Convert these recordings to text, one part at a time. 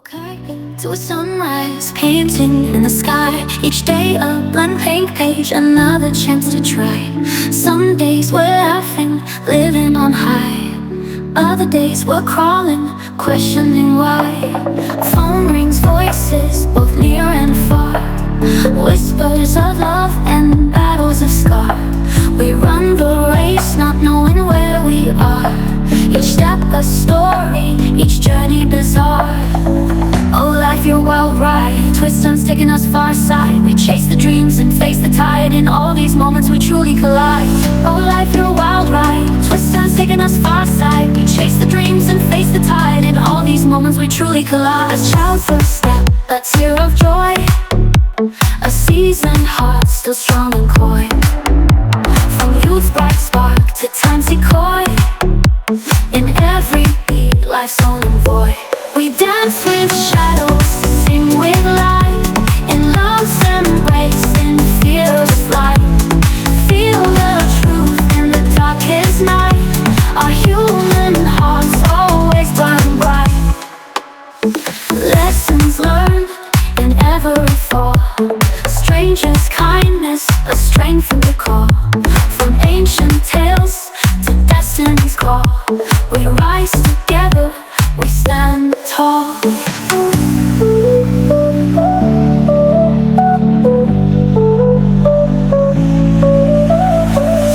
Okay, to a sunrise, painting in the sky. Each day a blank page, another chance to try. Some days we're laughing, living on high. Other days we're crawling, questioning why. Phone rings, voices, both near and far. Whispers of love and battles of scar. We run the race, not knowing where we are. Each step a story, each journey bizarre. Oh life, your wild ride, twists turns taking us far side. We chase the dreams and face the tide. In all these moments we truly collide. Oh life, your wild ride, twists turns taking us far side. We chase the dreams and face the tide. In all these moments we truly collide. A child's first step, a tear of joy. A seasoned heart, still strong and coy. From youth's bright spark to time's decoy. In every beat, life's own void. We dance with shadows, sing with light. In love's embrace, in fear's flight. Feel the truth in the darkest night. Our human hearts always burn bright. Lessons learned in every fall. Strangers' kindness, a strength we recall. From ancient tales to destiny's call. We rise together, we stand tall.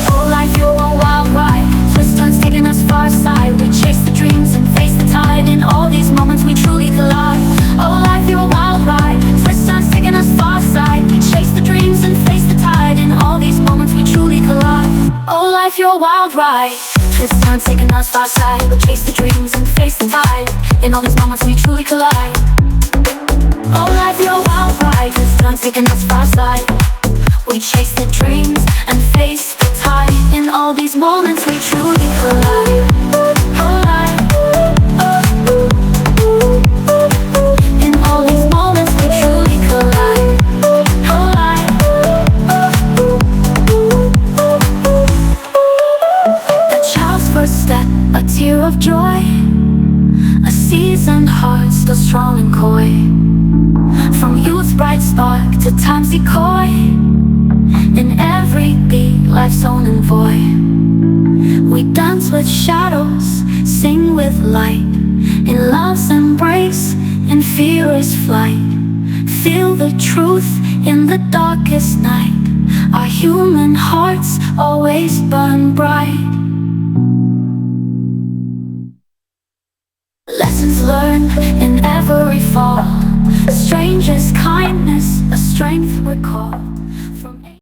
Oh life, you're a wild ride, twists turns taking us far side. We chase the dreams and face the tide. In all these moments we truly collide. Oh life, you're a wild ride, twists turns taking us far side. We chase the dreams and face the tide. In all these moments we truly collide. Oh life, you're a wild ride, twists turns taking us far side. We chase the dreams and face the tide. In all these moments we truly collide. Oh life, you're a wild ride, twists turns taking us far side. We chase the dreams and face the tide. In all these moments we truly collide. Oh life, in all these moments we truly collide. Oh life, a child's first step, a tear of joy. A seasoned heart, still strong and coy. From youth's bright spark to time's decoy. In every beat, life's own void. We dance with shadows, sing with light. In love's embrace, in fear's flight. Feel the truth in the darkest night. Our human hearts always burn bright. Lessons learned in every fall. A stranger's kindness, a strength we call.